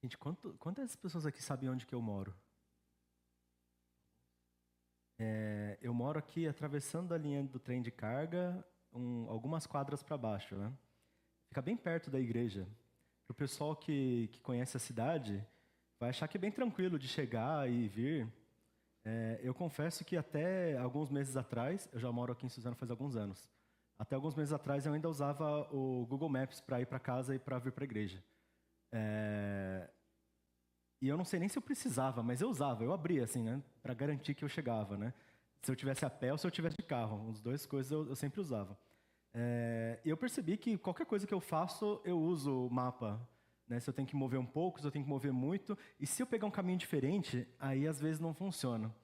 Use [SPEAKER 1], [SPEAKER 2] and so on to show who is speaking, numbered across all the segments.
[SPEAKER 1] Gente, quantas pessoas aqui sabem onde que eu moro? Eu moro aqui atravessando a linha do trem de carga, algumas quadras para baixo, né? Fica bem perto da igreja. Para o pessoal que conhece a cidade, vai achar que é bem tranquilo de chegar e vir. Eu confesso que até alguns meses atrás, eu já moro aqui em Suzano faz alguns anos. Até alguns meses atrás eu ainda usava o Google Maps para ir para casa e para vir para a igreja. E eu não sei nem se eu precisava, mas eu usava, eu abria assim, né, para garantir que eu chegava, né? Se eu tivesse a pé ou se eu tivesse de carro, as duas coisas eu sempre usava. E eu percebi que qualquer coisa que eu faço, eu uso o mapa, né? Se eu tenho que mover um pouco, se eu tenho que mover muito, e se eu pegar um caminho diferente, aí às vezes não funciona.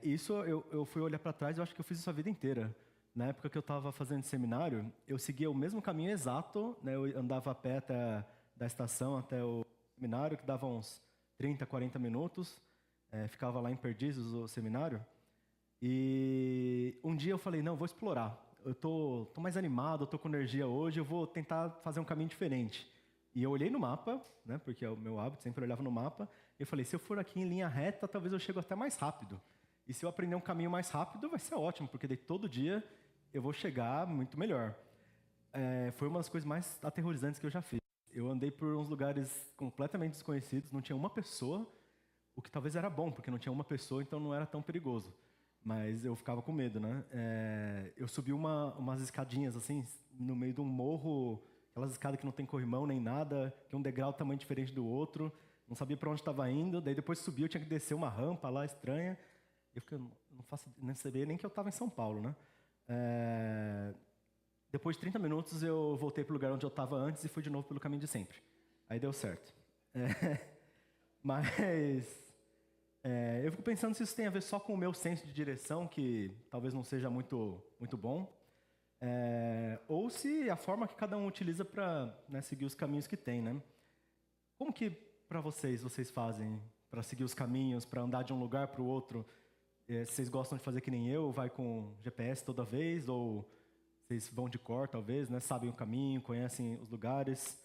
[SPEAKER 1] Isso eu fui olhar para trás, eu acho que eu fiz isso a vida inteira. Na época que eu estava fazendo seminário, eu seguia o mesmo caminho exato, né? Eu andava a pé da estação até o seminário, que dava uns 30, 40 minutos. Ficava lá em Perdizes, o seminário. E um dia eu falei, não, vou explorar. Eu tô mais animado, eu tô com energia hoje, eu vou tentar fazer um caminho diferente. E eu olhei no mapa, né, porque é o meu hábito, sempre olhava no mapa, e eu falei, se eu for aqui em linha reta, talvez eu chego até mais rápido. E se eu aprender um caminho mais rápido, vai ser ótimo, porque daí todo dia eu vou chegar muito melhor. Foi uma das coisas mais aterrorizantes que eu já fiz. Eu andei por uns lugares completamente desconhecidos, não tinha uma pessoa, o que talvez era bom, porque não tinha uma pessoa, então não era tão perigoso. Mas eu ficava com medo, né? Eu subi umas escadinhas, assim, no meio de um morro, aquelas escadas que não tem corrimão nem nada, que um degrau tamanho diferente do outro, não sabia para onde estava indo, daí depois subi, eu tinha que descer uma rampa lá estranha. Eu não faço, nem sabia nem que eu estava em São Paulo, né? Depois de 30 minutos eu voltei para o lugar onde eu estava antes e fui de novo pelo caminho de sempre. Aí deu certo. Mas eu fico pensando se isso tem a ver só com o meu senso de direção, que talvez não seja muito bom, ou se a forma que cada um utiliza para, né, seguir os caminhos que tem, né? Como que para vocês fazem para seguir os caminhos, para andar de um lugar para o outro? Vocês gostam de fazer que nem eu, vai com GPS toda vez, ou vocês vão de cor, talvez, né? Sabem o caminho, conhecem os lugares?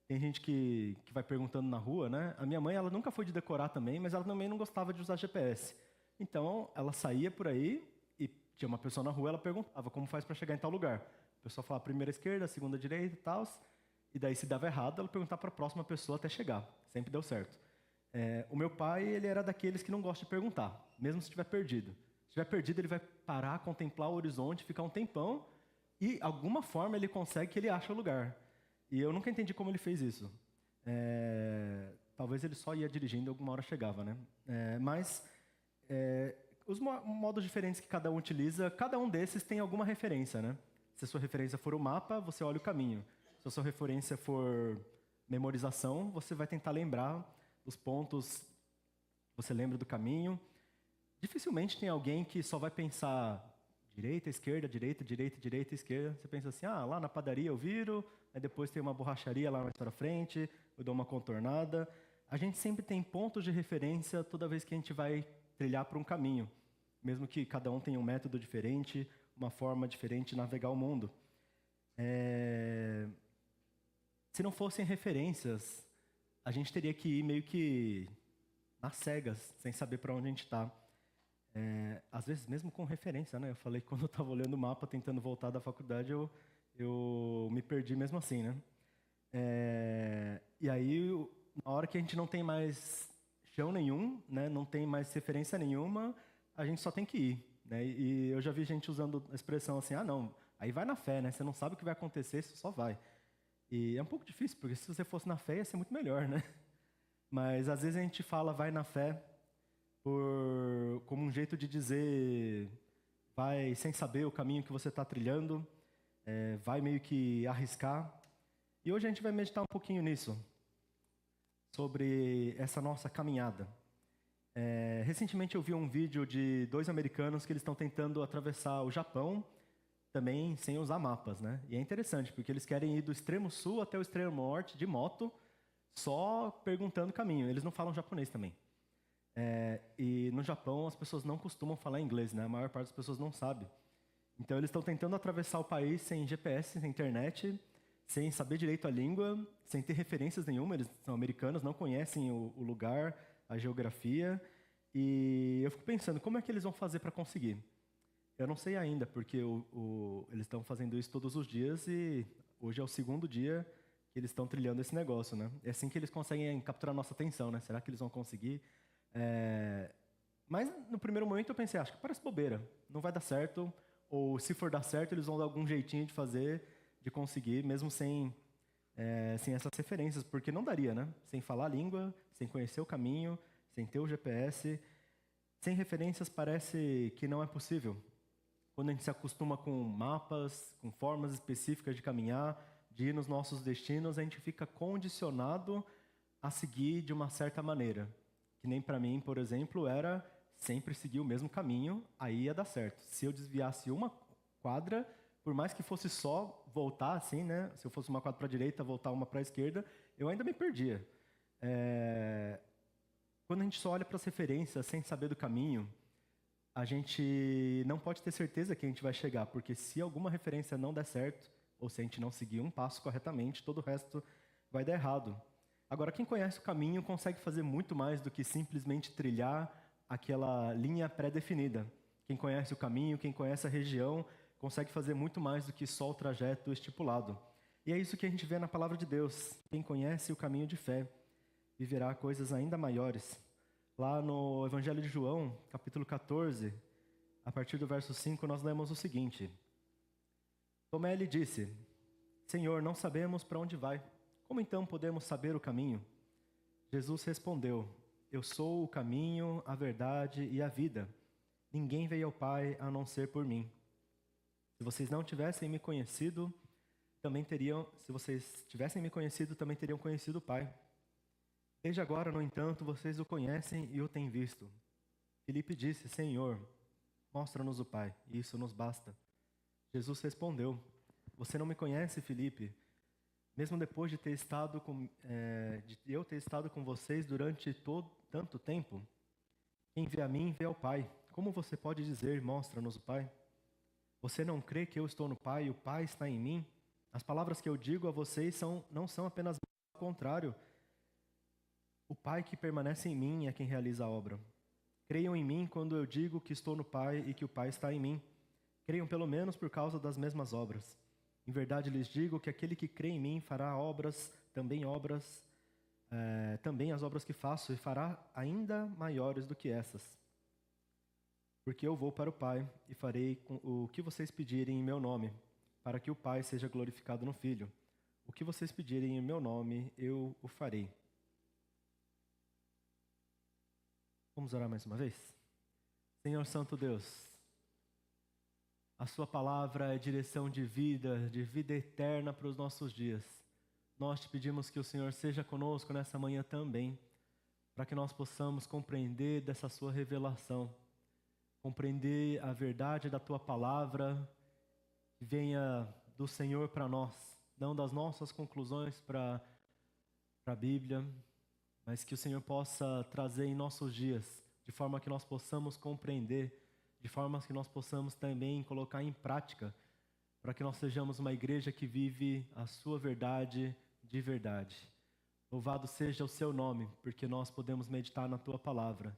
[SPEAKER 1] Tem gente que vai perguntando na rua, né? A minha mãe, ela nunca foi de decorar também, mas ela também não gostava de usar GPS. Então, ela saía por aí e tinha uma pessoa na rua, ela perguntava como faz para chegar em tal lugar. A pessoa falava primeira esquerda, segunda direita e tal. E daí, se dava errado, ela perguntava para a próxima pessoa até chegar. Sempre deu certo. O meu pai, ele era daqueles que não gosta de perguntar, mesmo se estiver perdido. Se estiver perdido, ele vai parar, contemplar o horizonte, ficar um tempão e, alguma forma, ele consegue que ele ache o lugar. E eu nunca entendi como ele fez isso. Talvez ele só ia dirigindo e alguma hora chegava, né? Mas os modos diferentes que cada um utiliza, cada um desses tem alguma referência, né? Se a sua referência for o mapa, você olha o caminho. Se a sua referência for memorização, você vai tentar lembrar os pontos, você lembra do caminho. Dificilmente tem alguém que só vai pensar direita, esquerda, direita, direita, direita, esquerda. Você pensa assim, ah, lá na padaria eu viro, aí depois tem uma borracharia lá mais para frente, eu dou uma contornada. A gente sempre tem pontos de referência toda vez que a gente vai trilhar por um caminho, mesmo que cada um tenha um método diferente, uma forma diferente de navegar o mundo. Se não fossem referências, a gente teria que ir meio que nas cegas, sem saber para onde a gente está. Às vezes mesmo com referência, né? Eu falei que quando eu estava olhando o mapa, tentando voltar da faculdade, eu me perdi mesmo assim, né? E aí, na hora que a gente não tem mais chão nenhum, né? Não tem mais referência nenhuma, a gente só tem que ir, né? E eu já vi gente usando a expressão assim, ah, não, aí vai na fé, né? Você não sabe o que vai acontecer, você só vai. E é um pouco difícil, porque se você fosse na fé, ia ser muito melhor, né? Mas às vezes a gente fala vai na fé como um jeito de dizer vai sem saber o caminho que você está trilhando, vai meio que arriscar. E hoje a gente vai meditar um pouquinho nisso, sobre essa nossa caminhada. Recentemente eu vi um vídeo de dois americanos que eles estão tentando atravessar o Japão também sem usar mapas, né? E é interessante, porque eles querem ir do extremo sul até o extremo norte de moto, só perguntando o caminho. Eles não falam japonês também. E no Japão as pessoas não costumam falar inglês, né? A maior parte das pessoas não sabe. Então eles estão tentando atravessar o país sem GPS, sem internet, sem saber direito a língua, sem ter referências nenhuma. Eles são americanos, não conhecem o lugar, a geografia. E eu fico pensando, como é que eles vão fazer para conseguir? Eu não sei ainda, porque eles estão fazendo isso todos os dias e hoje é o segundo dia que eles estão trilhando esse negócio, né? É assim que eles conseguem capturar nossa atenção, né? Será que eles vão conseguir? Mas no primeiro momento eu pensei, acho que parece bobeira, não vai dar certo, ou se for dar certo, eles vão dar algum jeitinho de fazer, de conseguir, mesmo sem essas referências, porque não daria, né? Sem falar a língua, sem conhecer o caminho, sem ter o GPS, sem referências parece que não é possível. Quando a gente se acostuma com mapas, com formas específicas de caminhar, de ir nos nossos destinos, a gente fica condicionado a seguir de uma certa maneira. Que nem para mim, por exemplo, era sempre seguir o mesmo caminho, aí ia dar certo. Se eu desviasse uma quadra, por mais que fosse só voltar assim, né? Se eu fosse uma quadra para a direita, voltar uma para a esquerda, eu ainda me perdia. Quando a gente só olha para as referências sem saber do caminho, a gente não pode ter certeza que a gente vai chegar, porque se alguma referência não der certo, ou se a gente não seguir um passo corretamente, todo o resto vai dar errado. Agora, quem conhece o caminho consegue fazer muito mais do que simplesmente trilhar aquela linha pré-definida. Quem conhece o caminho, quem conhece a região, consegue fazer muito mais do que só o trajeto estipulado. E é isso que a gente vê na palavra de Deus. Quem conhece o caminho de fé viverá coisas ainda maiores. Lá no Evangelho de João, capítulo 14, a partir do verso 5, nós lemos o seguinte. Tomé lhe disse, Senhor, não sabemos para onde vai. Como então podemos saber o caminho? Jesus respondeu, eu sou o caminho, a verdade e a vida. Ninguém veio ao Pai a não ser por mim. Se vocês tivessem me conhecido, também teriam conhecido o Pai. Desde agora, no entanto, vocês o conhecem e o têm visto. Filipe disse, Senhor, mostra-nos o Pai, e isso nos basta. Jesus respondeu, você não me conhece, Filipe, mesmo depois de eu ter estado com vocês durante tanto tempo? Quem vê a mim, vê ao Pai. Como você pode dizer, mostra-nos o Pai? Você não crê que eu estou no Pai e o Pai está em mim? As palavras que eu digo a vocês não são apenas ao contrário. O Pai que permanece em mim é quem realiza a obra. Creiam em mim quando eu digo que estou no Pai e que o Pai está em mim. Creiam pelo menos por causa das mesmas obras. Em verdade lhes digo que aquele que crê em mim fará também as obras que faço, e fará ainda maiores do que essas. Porque eu vou para o Pai e farei o que vocês pedirem em meu nome, para que o Pai seja glorificado no Filho. O que vocês pedirem em meu nome, eu o farei. Vamos orar mais uma vez? Senhor Santo Deus, a sua palavra é direção de vida eterna para os nossos dias. Nós te pedimos que o Senhor seja conosco nessa manhã também, para que nós possamos compreender dessa sua revelação, compreender a verdade da tua palavra, que venha do Senhor para nós, não das nossas conclusões para a Bíblia, mas que o Senhor possa trazer em nossos dias, de forma que nós possamos compreender, de forma que nós possamos também colocar em prática, para que nós sejamos uma igreja que vive a sua verdade de verdade. Louvado seja o seu nome, porque nós podemos meditar na tua palavra.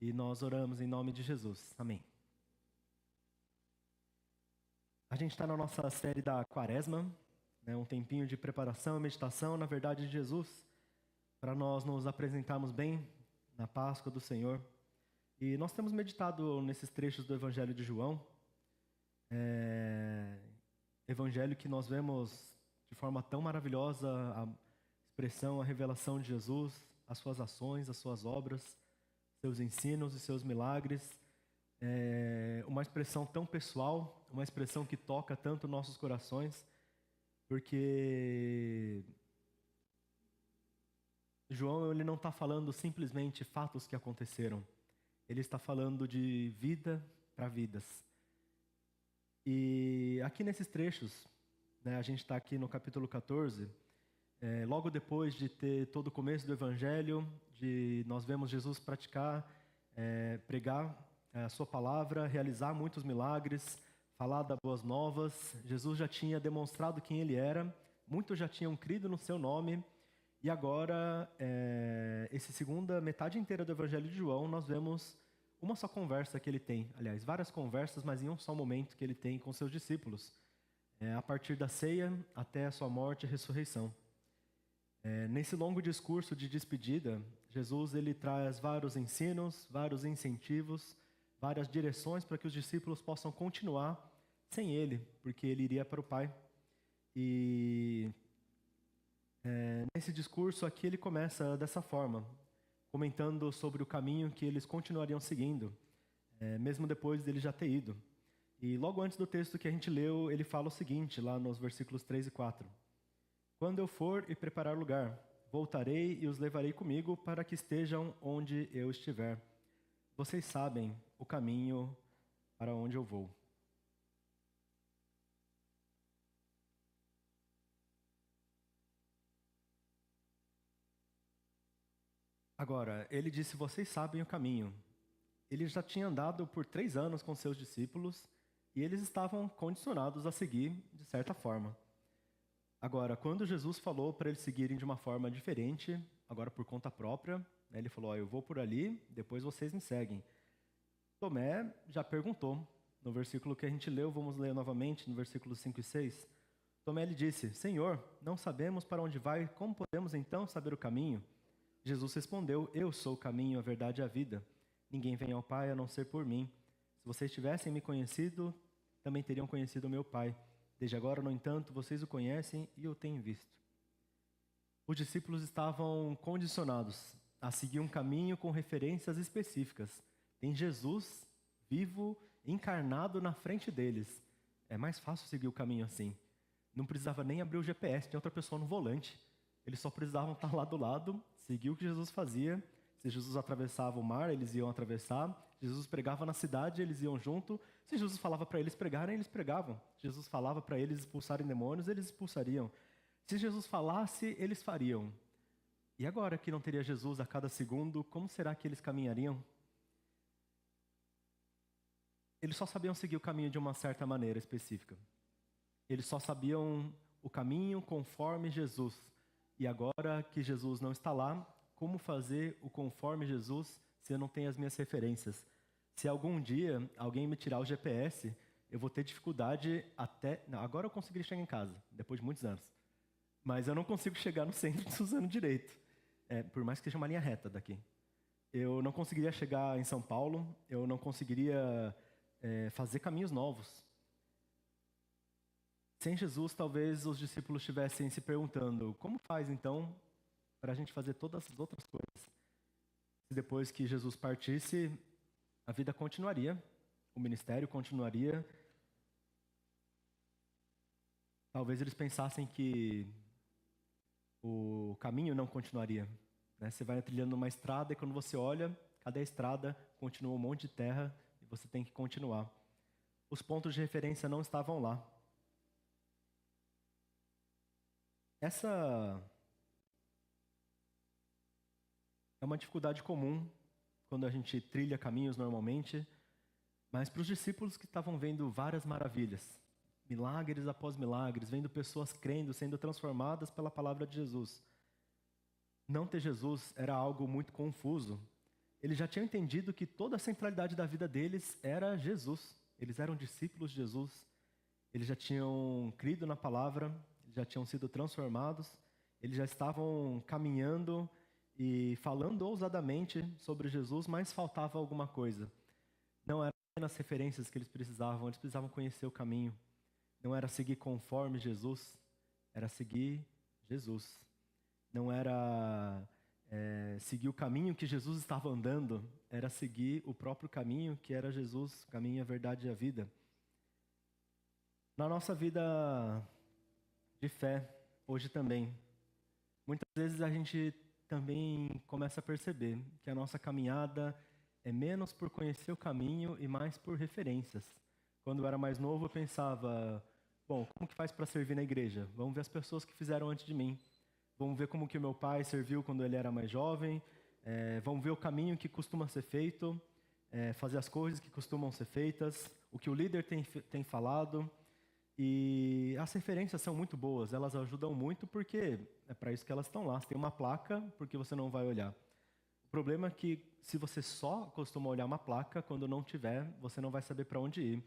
[SPEAKER 1] E nós oramos em nome de Jesus. Amém. A gente está na nossa série da Quaresma, né, um tempinho de preparação e meditação na verdade de Jesus, para nós nos apresentarmos bem na Páscoa do Senhor. E nós temos meditado nesses trechos do Evangelho de João, Evangelho que nós vemos de forma tão maravilhosa a expressão, a revelação de Jesus, as suas ações, as suas obras, seus ensinos e seus milagres, uma expressão tão pessoal, uma expressão que toca tanto nossos corações, porque João ele não está falando simplesmente fatos que aconteceram, ele está falando de vida para vidas. E aqui nesses trechos, né, a gente está aqui no capítulo 14, logo depois de ter todo o começo do Evangelho, nós vemos Jesus pregar a sua palavra, realizar muitos milagres, falar das boas novas. Jesus já tinha demonstrado quem ele era, muitos já tinham crido no seu nome, e agora, essa segunda metade inteira do Evangelho de João, nós vemos uma só conversa que ele tem, aliás, várias conversas, mas em um só momento que ele tem com seus discípulos, a partir da ceia até a sua morte e ressurreição. Nesse longo discurso de despedida, Jesus ele traz vários ensinos, vários incentivos, várias direções para que os discípulos possam continuar sem ele, porque ele iria para o Pai. E nesse discurso aqui ele começa dessa forma, comentando sobre o caminho que eles continuariam seguindo, mesmo depois dele já ter ido. E logo antes do texto que a gente leu, ele fala o seguinte, lá nos versículos 3 e 4. Quando eu for e preparar lugar, voltarei e os levarei comigo para que estejam onde eu estiver. Vocês sabem o caminho para onde eu vou. Agora, ele disse, vocês sabem o caminho. Ele já tinha andado por 3 anos com seus discípulos e eles estavam condicionados a seguir de certa forma. Agora, quando Jesus falou para eles seguirem de uma forma diferente, agora por conta própria, né, ele falou, eu vou por ali, depois vocês me seguem. Tomé já perguntou, no versículo que a gente leu, vamos ler novamente, no versículo 5 e 6. Tomé lhe disse, Senhor, não sabemos para onde vai, como podemos então saber o caminho? Jesus respondeu, eu sou o caminho, a verdade e a vida. Ninguém vem ao Pai a não ser por mim. Se vocês tivessem me conhecido, também teriam conhecido o meu Pai. Desde agora, no entanto, vocês o conhecem e o têm visto. Os discípulos estavam condicionados a seguir um caminho com referências específicas. Tem Jesus vivo, encarnado na frente deles. É mais fácil seguir o caminho assim. Não precisava nem abrir o GPS, tinha outra pessoa no volante. Eles só precisavam estar lá do lado, seguir o que Jesus fazia. Se Jesus atravessava o mar, eles iam atravessar. Se Jesus pregava na cidade, eles iam junto. Se Jesus falava para eles pregarem, eles pregavam. Se Jesus falava para eles expulsarem demônios, eles expulsariam. Se Jesus falasse, eles fariam. E agora que não teria Jesus a cada segundo, como será que eles caminhariam? Eles só sabiam seguir o caminho de uma certa maneira específica. Eles só sabiam o caminho conforme Jesus. E agora que Jesus não está lá, como fazer o conforme Jesus se eu não tenho as minhas referências? Se algum dia alguém me tirar o GPS, eu vou ter dificuldade até... Não, agora eu consegui chegar em casa, depois de muitos anos. Mas eu não consigo chegar no centro de Suzano direito. Por mais que seja uma linha reta daqui. Eu não conseguiria chegar em São Paulo, eu não conseguiria fazer caminhos novos. Sem Jesus, talvez os discípulos estivessem se perguntando, como faz então para a gente fazer todas as outras coisas? Se depois que Jesus partisse, a vida continuaria, o ministério continuaria. Talvez eles pensassem que o caminho não continuaria. Né? Você vai trilhando uma estrada e quando você olha, cadê a estrada? Continua um monte de terra e você tem que continuar. Os pontos de referência não estavam lá. Essa é uma dificuldade comum quando a gente trilha caminhos normalmente, mas para os discípulos que estavam vendo várias maravilhas, milagres após milagres, vendo pessoas crendo, sendo transformadas pela palavra de Jesus. Não ter Jesus era algo muito confuso. Eles já tinham entendido que toda a centralidade da vida deles era Jesus. Eles eram discípulos de Jesus. Eles já tinham crido na palavra, já tinham sido transformados. Eles já estavam caminhando e falando ousadamente sobre Jesus, mas faltava alguma coisa. Não eram apenas referências que eles precisavam conhecer o caminho. Não era seguir conforme Jesus, era seguir Jesus. Não era seguir o caminho que Jesus estava andando, era seguir o próprio caminho que era Jesus, o caminho, a verdade e a vida. Na nossa vida de fé, hoje também, muitas vezes a gente também começa a perceber que a nossa caminhada é menos por conhecer o caminho e mais por referências. Quando eu era mais novo, eu pensava, bom, como que faz para servir na igreja? Vamos ver as pessoas que fizeram antes de mim. Vamos ver como que o meu pai serviu quando ele era mais jovem. Vamos ver o caminho que costuma ser feito, fazer as coisas que costumam ser feitas, o que o líder tem falado. E as referências são muito boas, elas ajudam muito porque é para isso que elas estão lá. Tem uma placa, porque você não vai olhar. O problema é que se você só costuma olhar uma placa, quando não tiver, você não vai saber para onde ir.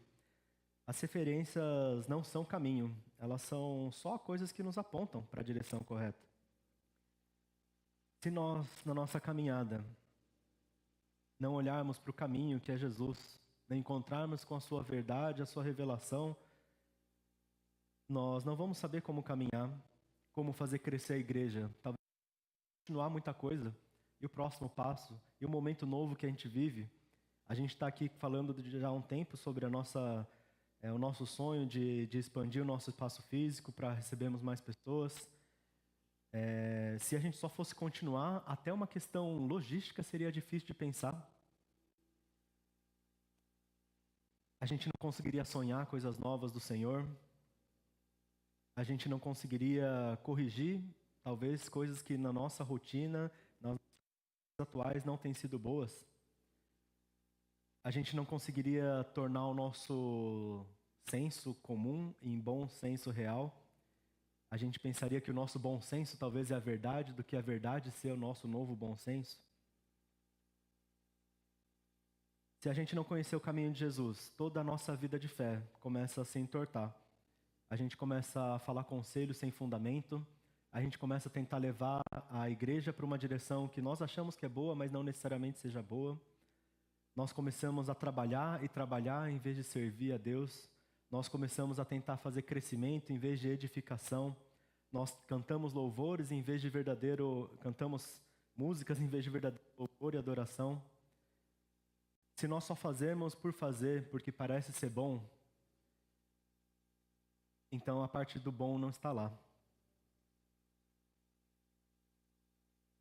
[SPEAKER 1] As referências não são caminho, elas são só coisas que nos apontam para a direção correta. Se nós, na nossa caminhada, não olharmos para o caminho que é Jesus, nem encontrarmos com a sua verdade, a sua revelação, nós não vamos saber como caminhar, como fazer crescer a igreja. Talvez continuar muita coisa. E o próximo passo, e o momento novo que a gente vive. A gente está aqui falando já há um tempo sobre o nosso sonho de expandir o nosso espaço físico para recebermos mais pessoas. Se a gente só fosse continuar, até uma questão logística seria difícil de pensar. A gente não conseguiria sonhar coisas novas do Senhor. A gente não conseguiria corrigir, talvez, coisas que na nossa rotina, nas atuais, não têm sido boas. A gente não conseguiria tornar o nosso senso comum em bom senso real. A gente pensaria que o nosso bom senso talvez é a verdade, do que a verdade ser o nosso novo bom senso. Se a gente não conhecer o caminho de Jesus, toda a nossa vida de fé começa a se entortar. A gente começa a falar conselhos sem fundamento, a gente começa a tentar levar a igreja para uma direção que nós achamos que é boa, mas não necessariamente seja boa. Nós começamos a trabalhar e trabalhar em vez de servir a Deus. Nós começamos a tentar fazer crescimento em vez de edificação. Nós cantamos louvores em vez de cantamos músicas em vez de verdadeiro louvor e adoração. Se nós só fazermos por fazer, porque parece ser bom, então a parte do bom não está lá.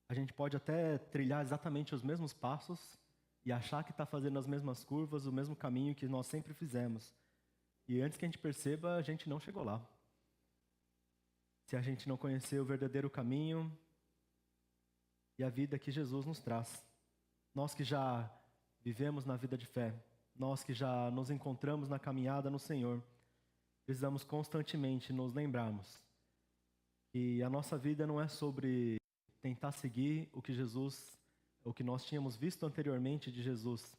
[SPEAKER 1] A gente pode até trilhar exatamente os mesmos passos e achar que está fazendo as mesmas curvas, o mesmo caminho que nós sempre fizemos. E antes que a gente perceba, a gente não chegou lá. Se a gente não conhecer o verdadeiro caminho e a vida que Jesus nos traz. Nós que já vivemos na vida de fé, nós que já nos encontramos na caminhada no Senhor, precisamos constantemente nos lembrarmos que a nossa vida não é sobre tentar seguir o que nós tínhamos visto anteriormente de Jesus,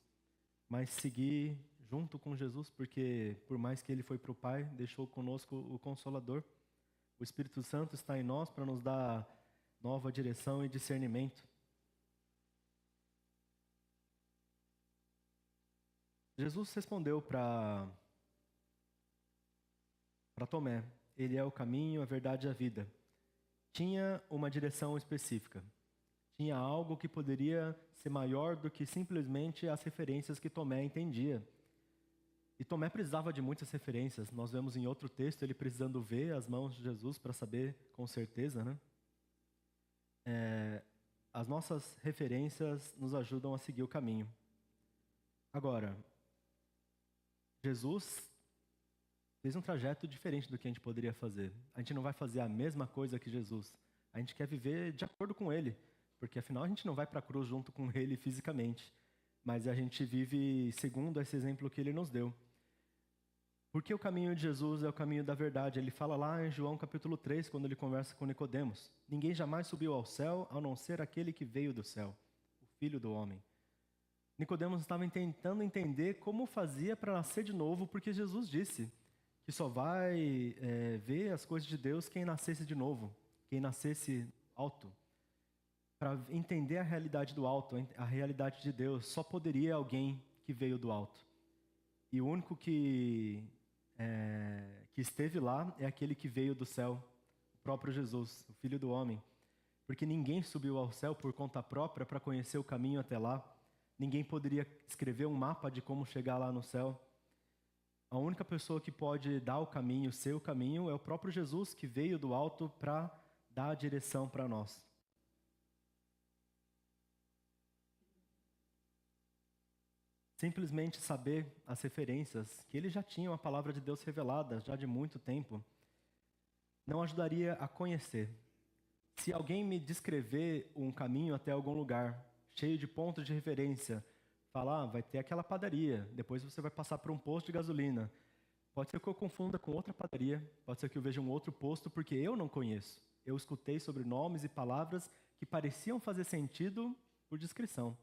[SPEAKER 1] mas seguir junto com Jesus, porque por mais que Ele foi para o Pai, deixou conosco o Consolador. O Espírito Santo está em nós para nos dar nova direção e discernimento. Jesus respondeu para Tomé: Ele é o caminho, a verdade e a vida. Tinha uma direção específica. Tinha algo que poderia ser maior do que simplesmente as referências que Tomé entendia. E Tomé precisava de muitas referências. Nós vemos em outro texto ele precisando ver as mãos de Jesus para saber com certeza, né? As nossas referências nos ajudam a seguir o caminho. Agora, Jesus fez um trajeto diferente do que a gente poderia fazer. A gente não vai fazer a mesma coisa que Jesus. A gente quer viver de acordo com Ele, porque afinal a gente não vai para a cruz junto com Ele fisicamente, mas a gente vive segundo esse exemplo que Ele nos deu. Porque o caminho de Jesus é o caminho da verdade. Ele fala lá em João capítulo 3, quando ele conversa com Nicodemos: Ninguém jamais subiu ao céu, a não ser aquele que veio do céu, o Filho do Homem. Nicodemos estava tentando entender como fazia para nascer de novo, porque Jesus disse que só vai ver as coisas de Deus quem nascesse de novo, quem nascesse alto. Para entender a realidade do alto, a realidade de Deus, só poderia alguém que veio do alto. E o único que esteve lá é aquele que veio do céu, o próprio Jesus, o Filho do Homem. Porque ninguém subiu ao céu por conta própria para conhecer o caminho até lá. Ninguém poderia escrever um mapa de como chegar lá no céu. A única pessoa que pode dar o caminho, ser o caminho, é o próprio Jesus, que veio do alto para dar a direção para nós. Simplesmente saber as referências, que ele já tinha a palavra de Deus revelada já de muito tempo, não ajudaria a conhecer. Se alguém me descrever um caminho até algum lugar, cheio de pontos de referência, falar, vai ter aquela padaria, depois você vai passar por um posto de gasolina, Pode ser que eu confunda com outra padaria, pode ser que eu veja um outro posto, porque eu não conheço. Eu escutei sobre nomes e palavras que pareciam fazer sentido por descrição.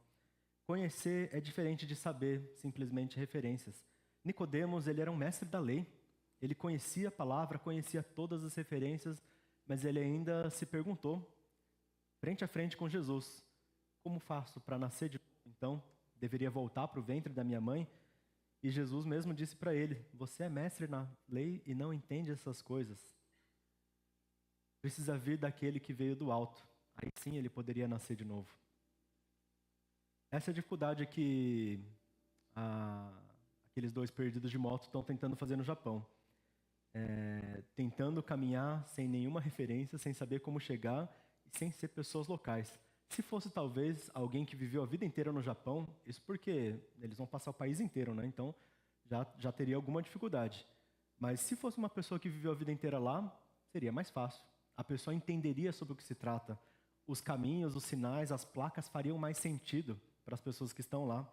[SPEAKER 1] Conhecer é diferente de saber simplesmente referências. Nicodemos, ele era um mestre da lei. Ele conhecia a palavra, conhecia todas as referências, mas ele ainda se perguntou, frente a frente com Jesus, como faço para nascer de novo? Então, deveria voltar para o ventre da minha mãe? E Jesus mesmo disse para ele, você é mestre na lei e não entende essas coisas. Precisa vir daquele que veio do alto. Aí sim ele poderia nascer de novo. Essa é a dificuldade que aqueles dois perdidos de moto estão tentando fazer no Japão. Tentando caminhar sem nenhuma referência, sem saber como chegar e sem ser pessoas locais. Se fosse talvez alguém que viveu a vida inteira no Japão, isso porque eles vão passar o país inteiro, né? Então já teria alguma dificuldade. Mas se fosse uma pessoa que viveu a vida inteira lá, seria mais fácil. A pessoa entenderia sobre o que se trata. Os caminhos, os sinais, as placas fariam mais sentido para as pessoas que estão lá.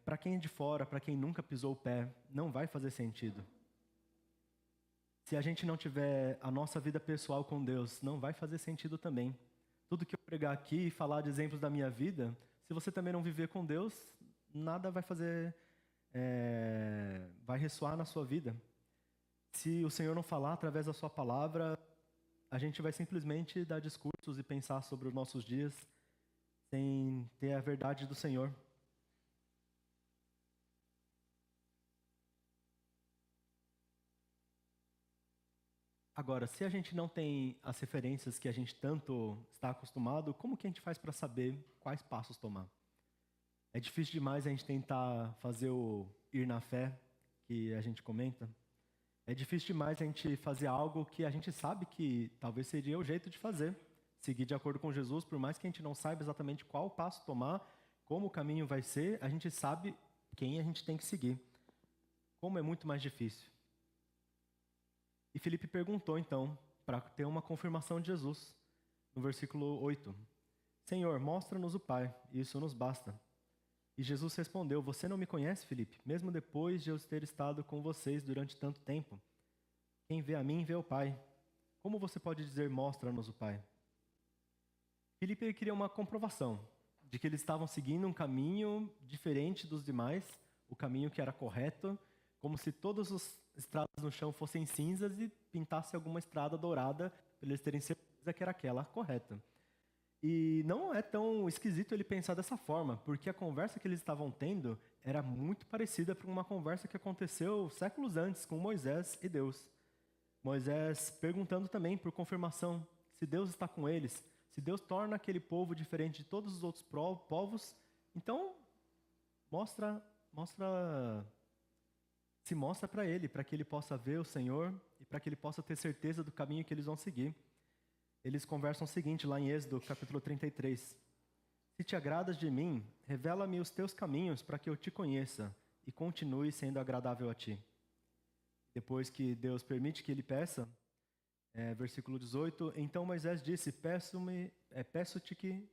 [SPEAKER 1] Para quem é de fora, para quem nunca pisou o pé, não vai fazer sentido. Se a gente não tiver a nossa vida pessoal com Deus, não vai fazer sentido também. Tudo que eu pregar aqui e falar de exemplos da minha vida, se você também não viver com Deus, nada vai fazer, vai ressoar na sua vida. Se o Senhor não falar através da sua palavra, a gente vai simplesmente dar discursos e pensar sobre os nossos dias sem ter a verdade do Senhor. Agora, se a gente não tem as referências que a gente tanto está acostumado, como que a gente faz para saber quais passos tomar? É difícil demais a gente tentar fazer o ir na fé que a gente comenta. É difícil demais a gente fazer algo que a gente sabe que talvez seria o jeito de fazer. Seguir de acordo com Jesus, por mais que a gente não saiba exatamente qual passo tomar, como o caminho vai ser, a gente sabe quem a gente tem que seguir. Como é muito mais difícil. E Filipe perguntou, então, para ter uma confirmação de Jesus, no versículo 8: Senhor, mostra-nos o Pai, isso nos basta. E Jesus respondeu, você não me conhece, Filipe, mesmo depois de eu ter estado com vocês durante tanto tempo? Quem vê a mim, vê o Pai. Como você pode dizer, mostra-nos o Pai? Filipe queria uma comprovação de que eles estavam seguindo um caminho diferente dos demais, o caminho que era correto, como se todas as estradas no chão fossem cinzas e pintasse alguma estrada dourada, para eles terem certeza que era aquela correta. E não é tão esquisito ele pensar dessa forma, porque a conversa que eles estavam tendo era muito parecida com uma conversa que aconteceu séculos antes com Moisés e Deus. Moisés perguntando também por confirmação se Deus está com eles, se Deus torna aquele povo diferente de todos os outros povos, então se mostra para ele, para que ele possa ver o Senhor e para que ele possa ter certeza do caminho que eles vão seguir. Eles conversam o seguinte lá em Êxodo, capítulo 33. Se te agradas de mim, revela-me os teus caminhos para que eu te conheça e continue sendo agradável a ti. Depois que Deus permite que ele peça, versículo 18, então Moisés disse, peço-te que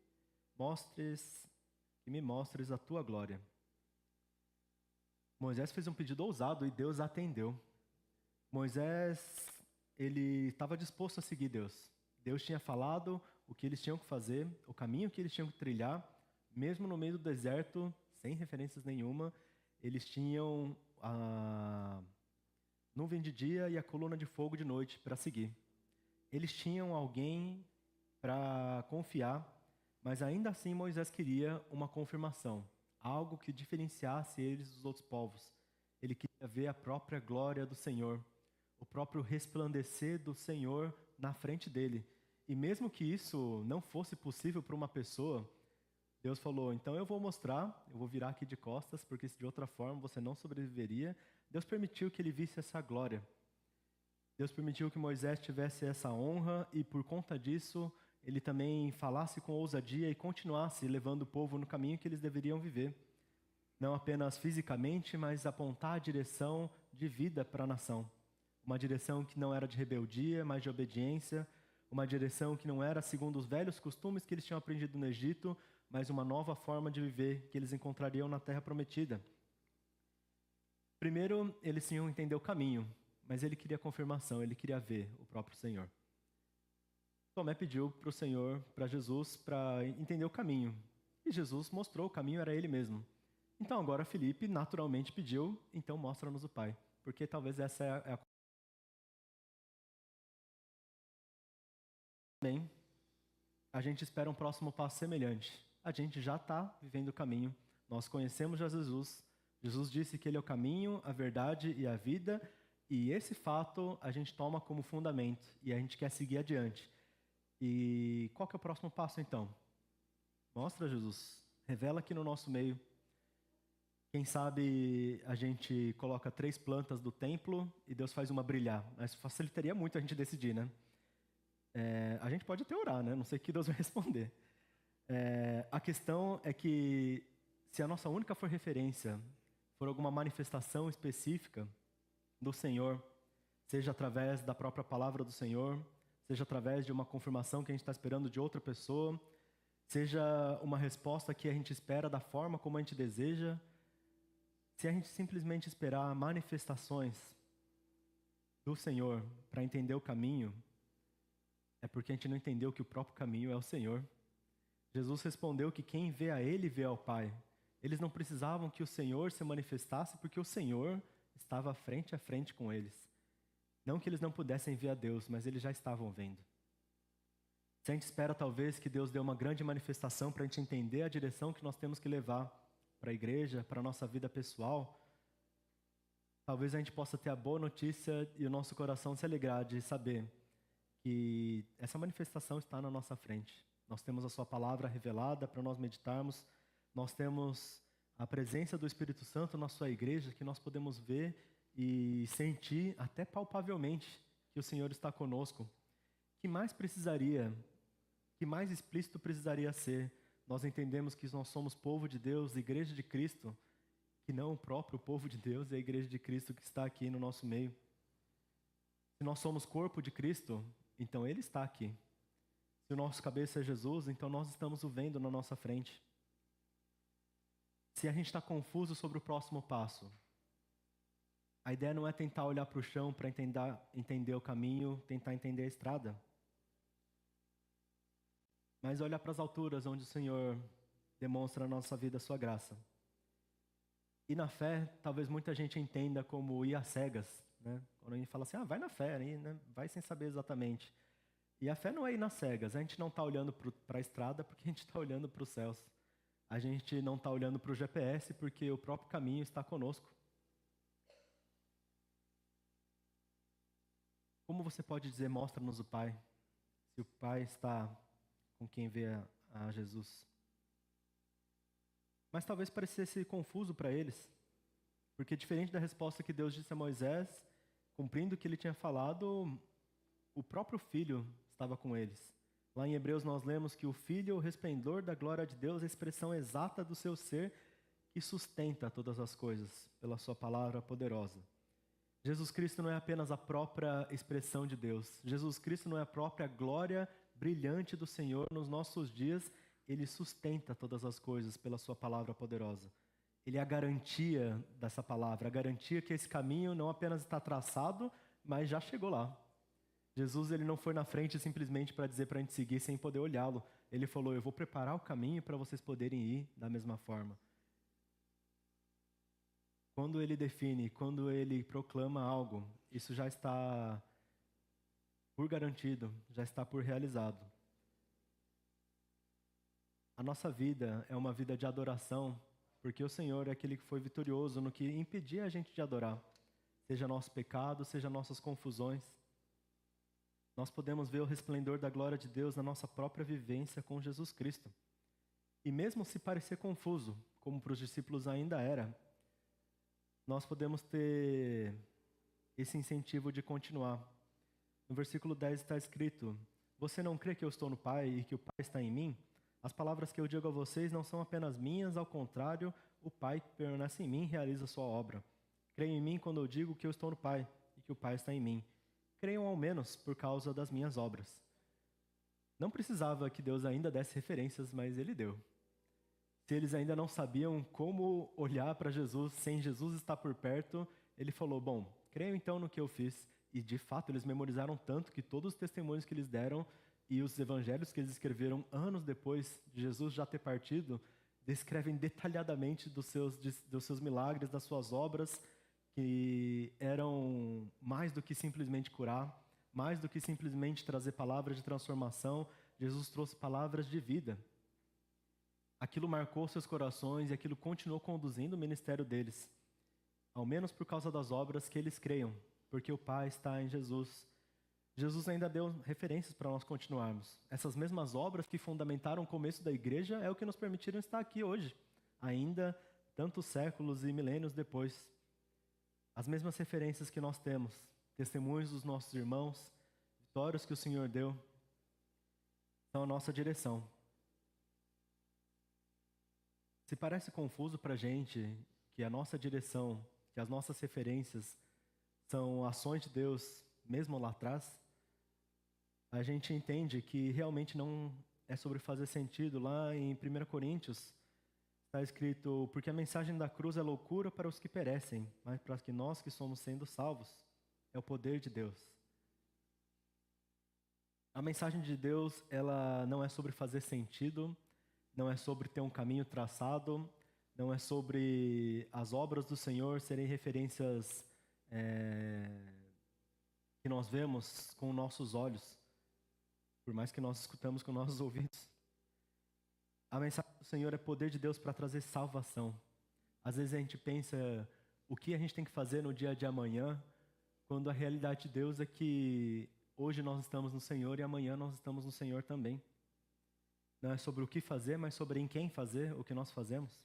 [SPEAKER 1] me mostres a tua glória. Moisés fez um pedido ousado e Deus atendeu. Moisés, ele estava disposto a seguir Deus. Deus tinha falado o que eles tinham que fazer, o caminho que eles tinham que trilhar, mesmo no meio do deserto, sem referências nenhuma, eles tinham a nuvem de dia e a coluna de fogo de noite para seguir. Eles tinham alguém para confiar, mas ainda assim Moisés queria uma confirmação, algo que diferenciasse eles dos outros povos. Ele queria ver a própria glória do Senhor, o próprio resplandecer do Senhor na frente dele. E mesmo que isso não fosse possível para uma pessoa, Deus falou, então eu vou mostrar, eu vou virar aqui de costas, porque de outra forma você não sobreviveria. Deus permitiu que ele visse essa glória. Deus permitiu que Moisés tivesse essa honra e por conta disso, ele também falasse com ousadia e continuasse levando o povo no caminho que eles deveriam viver. Não apenas fisicamente, mas apontar a direção de vida para a nação. Uma direção que não era de rebeldia, mas de obediência. Uma direção que não era segundo os velhos costumes que eles tinham aprendido no Egito, mas uma nova forma de viver que eles encontrariam na Terra Prometida. Primeiro, eles tinham que entender o caminho, mas ele queria confirmação, ele queria ver o próprio Senhor. Tomé pediu para o Senhor, para Jesus, para entender o caminho. E Jesus mostrou o caminho, era ele mesmo. Então agora Felipe naturalmente pediu, então mostra-nos o Pai. Porque talvez essa é a... Bem, a gente espera um próximo passo semelhante. A gente já está vivendo o caminho. Nós conhecemos já Jesus. Jesus disse que ele é o caminho, a verdade e a vida. E esse fato a gente toma como fundamento. E a gente quer seguir adiante. E qual que é o próximo passo então? Mostra Jesus. Revela aqui no nosso meio. Quem sabe a gente coloca 3 plantas do templo e Deus faz uma brilhar. Mas facilitaria muito a gente decidir, né? A gente pode até orar, né? Não sei o que Deus vai responder. A questão é que se a nossa única for referência for alguma manifestação específica do Senhor, seja através da própria palavra do Senhor, seja através de uma confirmação que a gente está esperando de outra pessoa, seja uma resposta que a gente espera da forma como a gente deseja, se a gente simplesmente esperar manifestações do Senhor para entender o caminho, é porque a gente não entendeu que o próprio caminho é o Senhor. Jesus respondeu que quem vê a Ele vê ao Pai. Eles não precisavam que o Senhor se manifestasse porque o Senhor estava frente a frente com eles. Não que eles não pudessem ver a Deus, mas eles já estavam vendo. Se a gente espera talvez que Deus dê uma grande manifestação para a gente entender a direção que nós temos que levar para a igreja, para a nossa vida pessoal, talvez a gente possa ter a boa notícia e o nosso coração se alegrar de saber que essa manifestação está na nossa frente. Nós temos a sua palavra revelada para nós meditarmos, nós temos a presença do Espírito Santo na sua igreja, que nós podemos ver e sentir até palpavelmente que o Senhor está conosco. Que mais precisaria, que mais explícito precisaria ser? Nós entendemos que nós somos povo de Deus, igreja de Cristo, que não o próprio povo de Deus, é a igreja de Cristo que está aqui no nosso meio. Se nós somos corpo de Cristo, então Ele está aqui. Se o nosso cabeça é Jesus, então nós estamos o vendo na nossa frente. Se a gente está confuso sobre o próximo passo, a ideia não é tentar olhar para o chão para entender o caminho, tentar entender a estrada. Mas olhar para as alturas onde o Senhor demonstra na nossa vida a sua graça. E na fé, talvez muita gente entenda como ir às cegas, né? Quando a gente fala assim, vai na fé, né? Vai sem saber exatamente. E a fé não é ir nas cegas, a gente não está olhando para a estrada porque a gente está olhando para os céus. A gente não está olhando para o GPS porque o próprio caminho está conosco. Como você pode dizer, mostra-nos o Pai, se o Pai está com quem vê a Jesus? Mas talvez parecesse confuso para eles, porque diferente da resposta que Deus disse a Moisés, cumprindo o que ele tinha falado, o próprio Filho estava com eles. Lá em Hebreus nós lemos que o Filho é o resplendor da glória de Deus, a expressão exata do seu ser, que sustenta todas as coisas pela sua palavra poderosa. Jesus Cristo não é apenas a própria expressão de Deus. Jesus Cristo não é a própria glória brilhante do Senhor nos nossos dias. Ele sustenta todas as coisas pela sua palavra poderosa. Ele é a garantia dessa palavra, a garantia que esse caminho não apenas está traçado, mas já chegou lá. Jesus ele não foi na frente simplesmente para dizer para a gente seguir sem poder olhá-lo. Ele falou, eu vou preparar o caminho para vocês poderem ir da mesma forma. Quando ele define, quando ele proclama algo, isso já está por garantido, já está por realizado. A nossa vida é uma vida de adoração, porque o Senhor é aquele que foi vitorioso no que impedia a gente de adorar. Seja nosso pecado, seja nossas confusões. Nós podemos ver o resplendor da glória de Deus na nossa própria vivência com Jesus Cristo. E mesmo se parecer confuso, como para os discípulos ainda era, nós podemos ter esse incentivo de continuar. No versículo 10 está escrito, você não crê que eu estou no Pai e que o Pai está em mim? As palavras que eu digo a vocês não são apenas minhas, ao contrário, o Pai que permanece em mim realiza a sua obra. Creiam em mim quando eu digo que eu estou no Pai e que o Pai está em mim. Creiam ao menos por causa das minhas obras. Não precisava que Deus ainda desse referências, mas Ele deu. Se eles ainda não sabiam como olhar para Jesus sem Jesus estar por perto, ele falou: bom, creio então no que eu fiz. E de fato eles memorizaram tanto que todos os testemunhos que eles deram e os evangelhos que eles escreveram anos depois de Jesus já ter partido, descrevem detalhadamente dos seus milagres, das suas obras, que eram mais do que simplesmente curar, mais do que simplesmente trazer palavras de transformação. Jesus trouxe palavras de vida. Aquilo marcou seus corações e aquilo continuou conduzindo o ministério deles, ao menos por causa das obras que eles creiam, porque o Pai está em Jesus. Jesus ainda deu referências para nós continuarmos. Essas mesmas obras que fundamentaram o começo da igreja é o que nos permitiram estar aqui hoje, ainda tantos séculos e milênios depois. As mesmas referências que nós temos, testemunhos dos nossos irmãos, vitórias que o Senhor deu, são a nossa direção. Se parece confuso para a gente que a nossa direção, que as nossas referências são ações de Deus, mesmo lá atrás, a gente entende que realmente não é sobre fazer sentido. Lá em 1 Coríntios, está escrito: porque a mensagem da cruz é loucura para os que perecem, mas para que nós que somos sendo salvos, é o poder de Deus. A mensagem de Deus, ela não é sobre fazer sentido, não é sobre ter um caminho traçado, não é sobre as obras do Senhor serem referências que nós vemos com nossos olhos, por mais que nós escutamos com nossos ouvidos. A mensagem do Senhor é poder de Deus para trazer salvação. Às vezes a gente pensa o que a gente tem que fazer no dia de amanhã, quando a realidade de Deus é que hoje nós estamos no Senhor e amanhã nós estamos no Senhor também. Não é sobre o que fazer, mas sobre em quem fazer o que nós fazemos.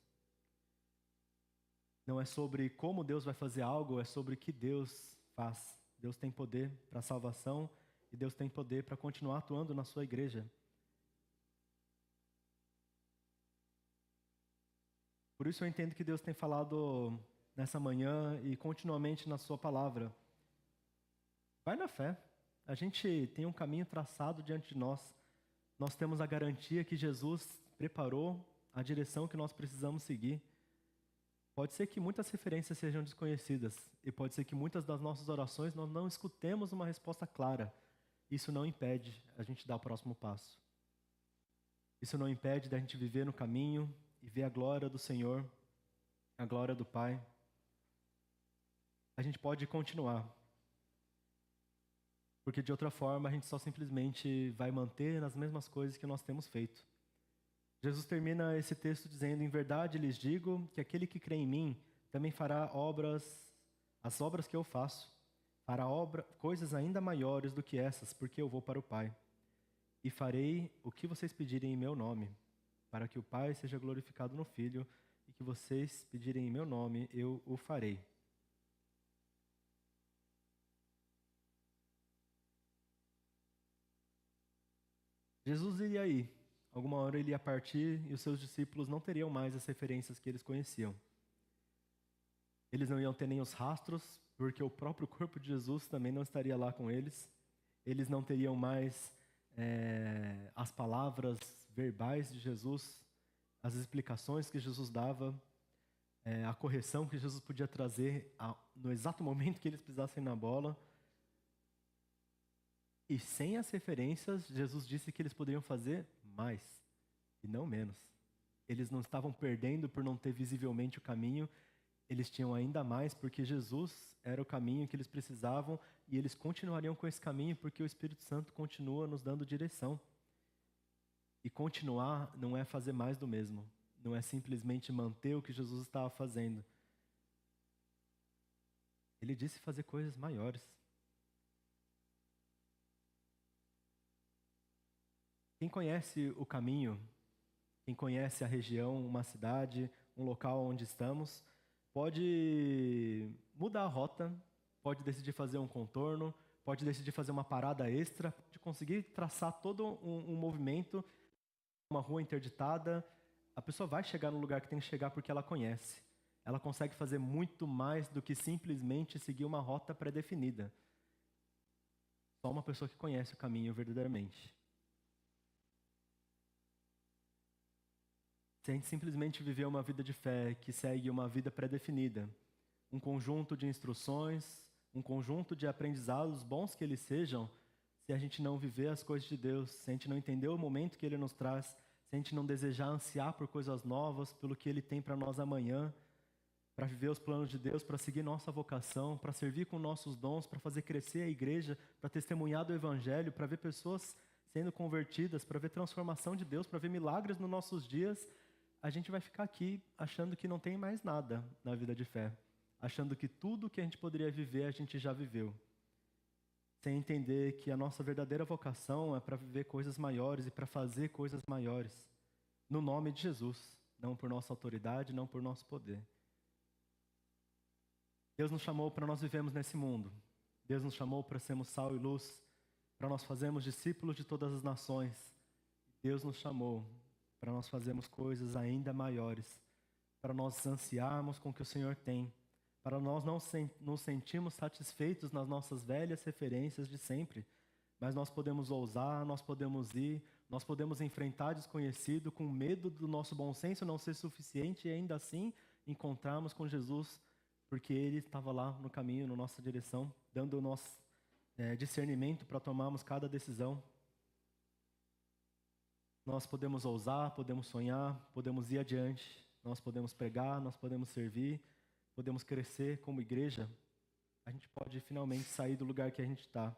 [SPEAKER 1] Não é sobre como Deus vai fazer algo, é sobre o que Deus faz. Deus tem poder para salvação e Deus tem poder para continuar atuando na sua igreja. Por isso eu entendo que Deus tem falado nessa manhã e continuamente na sua palavra. Vai na fé. A gente tem um caminho traçado diante de nós. Nós temos a garantia que Jesus preparou a direção que nós precisamos seguir. Pode ser que muitas referências sejam desconhecidas e pode ser que muitas das nossas orações nós não escutemos uma resposta clara. Isso não impede a gente dar o próximo passo. Isso não impede da gente viver no caminho e ver a glória do Senhor, a glória do Pai. A gente pode continuar. Porque de outra forma a gente só simplesmente vai manter as mesmas coisas que nós temos feito. Jesus termina esse texto dizendo: em verdade lhes digo que aquele que crê em mim também fará as obras que eu faço, fará coisas ainda maiores do que essas, porque eu vou para o Pai. E farei o que vocês pedirem em meu nome, para que o Pai seja glorificado no Filho, e que vocês pedirem em meu nome, eu o farei. Jesus iria aí. Alguma hora ele ia partir e os seus discípulos não teriam mais as referências que eles conheciam. Eles não iam ter nem os rastros, porque o próprio corpo de Jesus também não estaria lá com eles. Eles não teriam mais as palavras verbais de Jesus, as explicações que Jesus dava, a correção que Jesus podia trazer no exato momento que eles pisassem na bola. E sem as referências, Jesus disse que eles poderiam fazer mais e não menos. Eles não estavam perdendo por não ter visivelmente o caminho, eles tinham ainda mais porque Jesus era o caminho que eles precisavam e eles continuariam com esse caminho porque o Espírito Santo continua nos dando direção. E continuar não é fazer mais do mesmo, não é simplesmente manter o que Jesus estava fazendo. Ele disse fazer coisas maiores. Quem conhece o caminho, quem conhece a região, uma cidade, um local onde estamos, pode mudar a rota, pode decidir fazer um contorno, pode decidir fazer uma parada extra, pode conseguir traçar todo um movimento, uma rua interditada. A pessoa vai chegar no lugar que tem que chegar porque ela conhece. Ela consegue fazer muito mais do que simplesmente seguir uma rota pré-definida. Só uma pessoa que conhece o caminho verdadeiramente. Se a gente simplesmente viver uma vida de fé que segue uma vida pré-definida, um conjunto de instruções, um conjunto de aprendizados, bons que eles sejam, se a gente não viver as coisas de Deus, se a gente não entender o momento que Ele nos traz, se a gente não desejar ansiar por coisas novas, pelo que Ele tem para nós amanhã, para viver os planos de Deus, para seguir nossa vocação, para servir com nossos dons, para fazer crescer a igreja, para testemunhar do Evangelho, para ver pessoas sendo convertidas, para ver transformação de Deus, para ver milagres nos nossos dias, a gente vai ficar aqui achando que não tem mais nada na vida de fé, achando que tudo que a gente poderia viver, a gente já viveu. Sem entender que a nossa verdadeira vocação é para viver coisas maiores e para fazer coisas maiores, no nome de Jesus, não por nossa autoridade, não por nosso poder. Deus nos chamou para nós vivermos nesse mundo. Deus nos chamou para sermos sal e luz, para nós fazermos discípulos de todas as nações. Deus nos chamou para nós fazermos coisas ainda maiores, para nós ansiarmos com o que o Senhor tem, para nós não nos sentirmos satisfeitos nas nossas velhas referências de sempre, mas nós podemos ousar, nós podemos ir, nós podemos enfrentar desconhecido com medo do nosso bom senso não ser suficiente e ainda assim encontrarmos com Jesus, porque Ele estava lá no caminho, na nossa direção, dando o nosso discernimento para tomarmos cada decisão. Nós podemos ousar, podemos sonhar, podemos ir adiante, nós podemos pregar, nós podemos servir, podemos crescer como igreja. A gente pode finalmente sair do lugar que a gente está.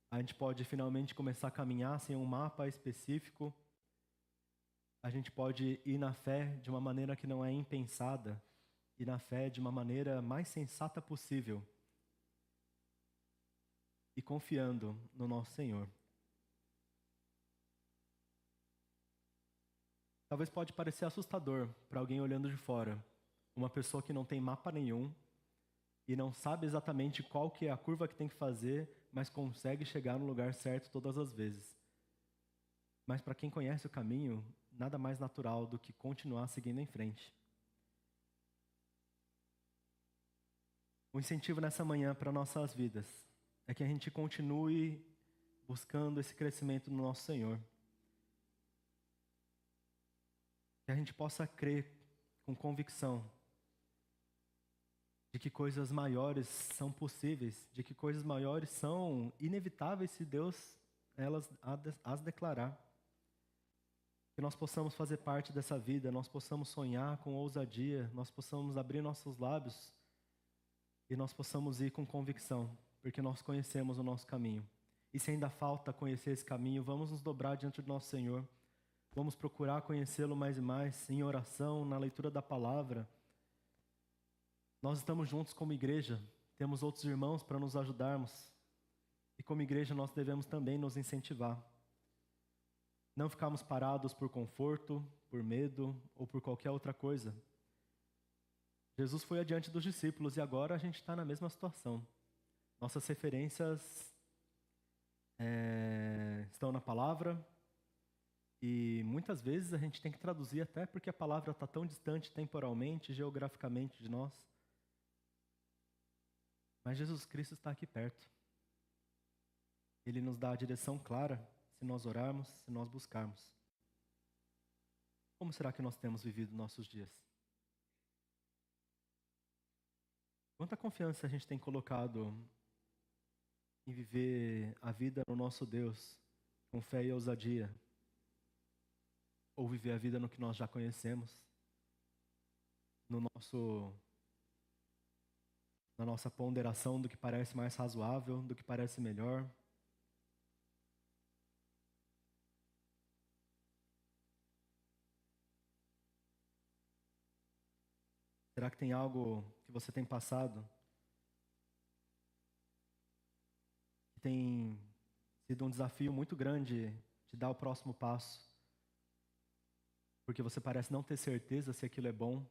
[SPEAKER 1] A gente pode finalmente começar a caminhar sem um mapa específico. A gente pode ir na fé de uma maneira que não é impensada, e na fé de uma maneira mais sensata possível, e confiando no nosso Senhor. Talvez pode parecer assustador para alguém olhando de fora, uma pessoa que não tem mapa nenhum e não sabe exatamente qual que é a curva que tem que fazer, mas consegue chegar no lugar certo todas as vezes. Mas para quem conhece o caminho, nada mais natural do que continuar seguindo em frente. O incentivo nessa manhã para nossas vidas é que a gente continue buscando esse crescimento no nosso Senhor. Que a gente possa crer com convicção de que coisas maiores são possíveis, de que coisas maiores são inevitáveis se Deus as declarar. Que nós possamos fazer parte dessa vida, nós possamos sonhar com ousadia, nós possamos abrir nossos lábios e nós possamos ir com convicção, porque nós conhecemos o nosso caminho. E se ainda falta conhecer esse caminho, vamos nos dobrar diante do nosso Senhor. Vamos procurar conhecê-lo mais e mais, em oração, na leitura da palavra. Nós estamos juntos como igreja, temos outros irmãos para nos ajudarmos. E como igreja nós devemos também nos incentivar. Não ficarmos parados por conforto, por medo ou por qualquer outra coisa. Jesus foi adiante dos discípulos e agora a gente está na mesma situação. Nossas referências estão na palavra e muitas vezes a gente tem que traduzir até porque a palavra está tão distante temporalmente, geograficamente de nós. Mas Jesus Cristo está aqui perto. Ele nos dá a direção clara se nós orarmos, se nós buscarmos. Como será que nós temos vivido nossos dias? Quanta confiança a gente tem colocado em viver a vida no nosso Deus, com fé e ousadia? Ou viver a vida no que nós já conhecemos, na nossa ponderação do que parece mais razoável, do que parece melhor? Será que tem algo que você tem passado que tem sido um desafio muito grande de dar o próximo passo? Porque você parece não ter certeza se aquilo é bom,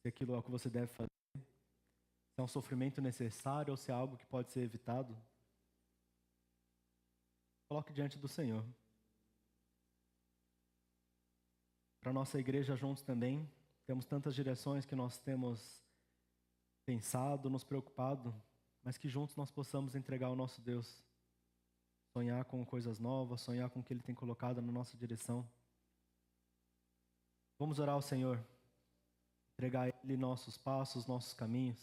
[SPEAKER 1] se aquilo é o que você deve fazer, se é um sofrimento necessário ou se é algo que pode ser evitado. Coloque diante do Senhor. Para a nossa igreja juntos também, temos tantas direções que nós temos pensado, nos preocupado, mas que juntos nós possamos entregar ao nosso Deus. Sonhar com coisas novas, sonhar com o que Ele tem colocado na nossa direção. Vamos orar ao Senhor, entregar a Ele nossos passos, nossos caminhos.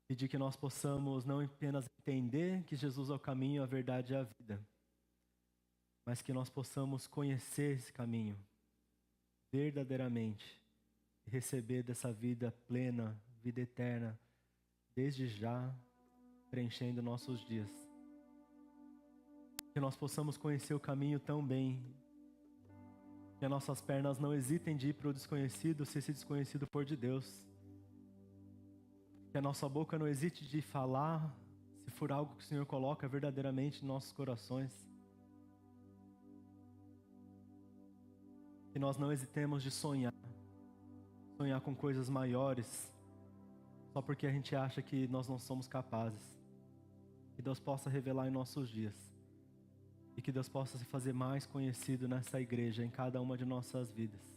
[SPEAKER 1] Pedir que nós possamos não apenas entender que Jesus é o caminho, a verdade e a vida, mas que nós possamos conhecer esse caminho verdadeiramente e receber dessa vida plena, vida eterna, desde já, preenchendo nossos dias. Que nós possamos conhecer o caminho tão bem, que as nossas pernas não hesitem de ir para o desconhecido, se esse desconhecido for de Deus. Que a nossa boca não hesite de falar, se for algo que o Senhor coloca verdadeiramente em nossos corações. Que nós não hesitemos de sonhar com coisas maiores, só porque a gente acha que nós não somos capazes. Que Deus possa revelar em nossos dias. E que Deus possa se fazer mais conhecido nessa igreja, em cada uma de nossas vidas.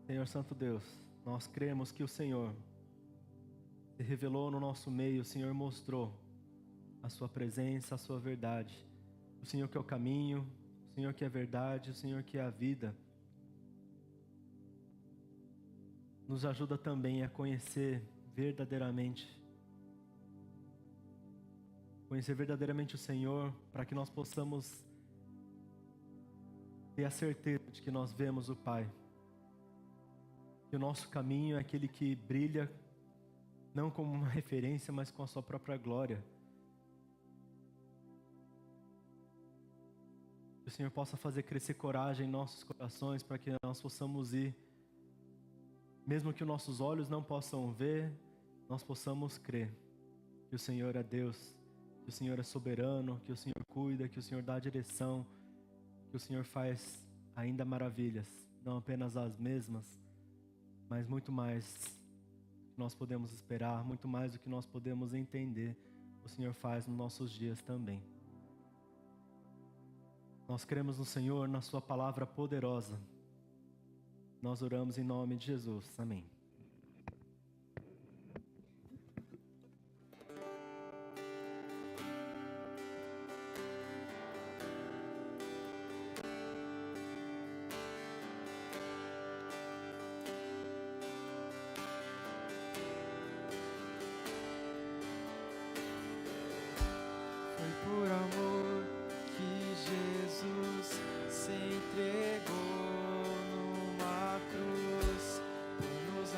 [SPEAKER 1] Senhor Santo Deus, nós cremos que o Senhor se revelou no nosso meio, o Senhor mostrou a sua presença, a sua verdade. O Senhor que é o caminho, o Senhor que é a verdade, o Senhor que é a vida. Nos ajuda também a conhecer verdadeiramente o Senhor, para que nós possamos ter a certeza de que nós vemos o Pai. Que o nosso caminho é aquele que brilha, não como uma referência, mas com a sua própria glória. Que o Senhor possa fazer crescer coragem em nossos corações, para que nós possamos ir, mesmo que os nossos olhos não possam ver, nós possamos crer que o Senhor é Deus, que o Senhor é soberano, que o Senhor cuida, que o Senhor dá a direção, que o Senhor faz ainda maravilhas, não apenas as mesmas, mas muito mais que nós podemos esperar, muito mais do que nós podemos entender, o Senhor faz nos nossos dias também. Nós cremos no Senhor, na sua palavra poderosa. Nós oramos em nome de Jesus. Amém.
[SPEAKER 2] Por amor que Jesus se entregou numa cruz por nos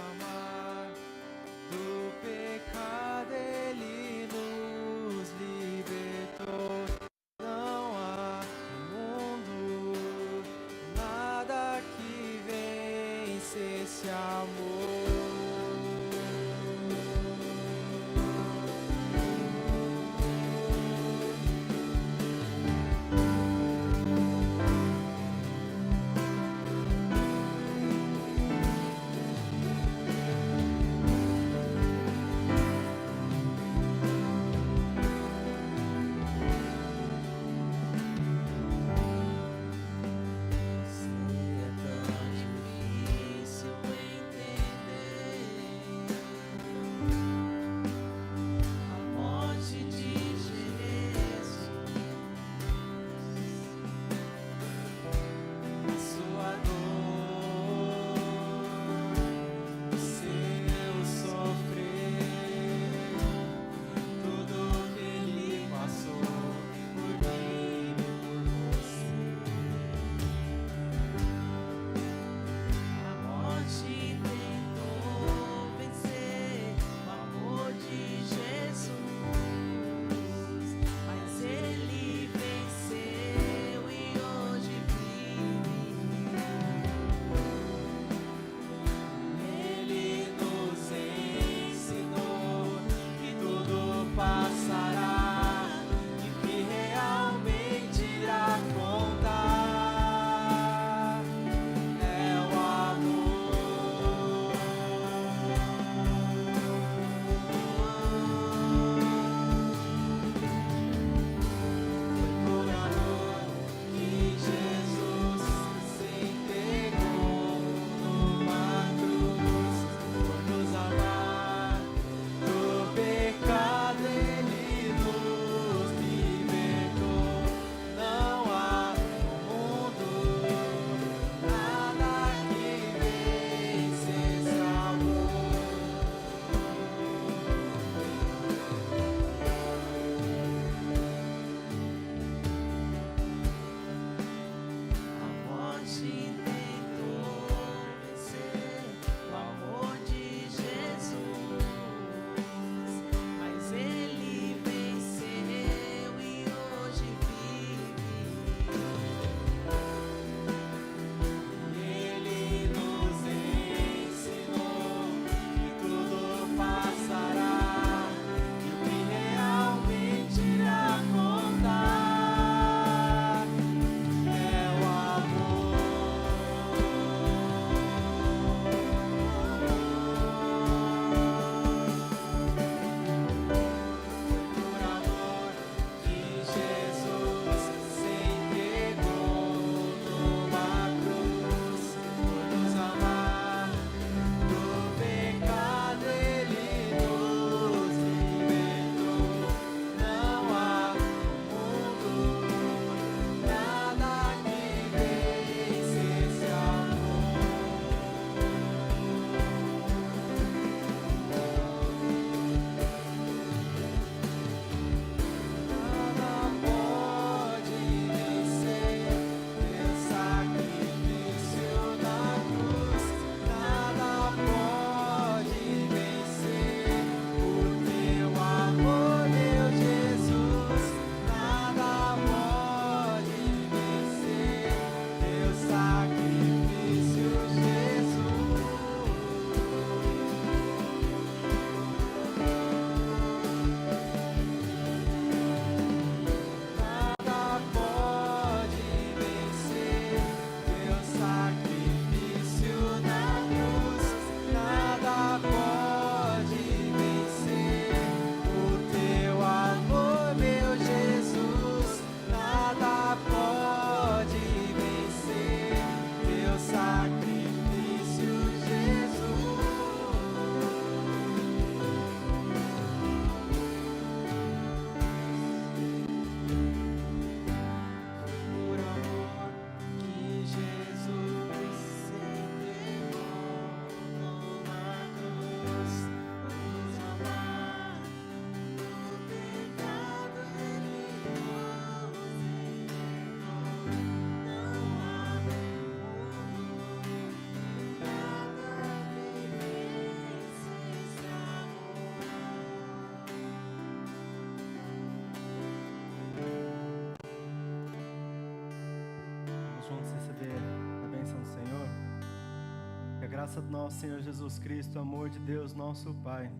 [SPEAKER 1] graça do nosso Senhor Jesus Cristo, o amor de Deus, nosso Pai,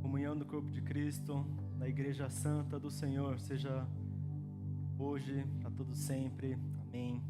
[SPEAKER 1] comunhão do corpo de Cristo, da Igreja Santa do Senhor, seja hoje, para todo sempre. Amém.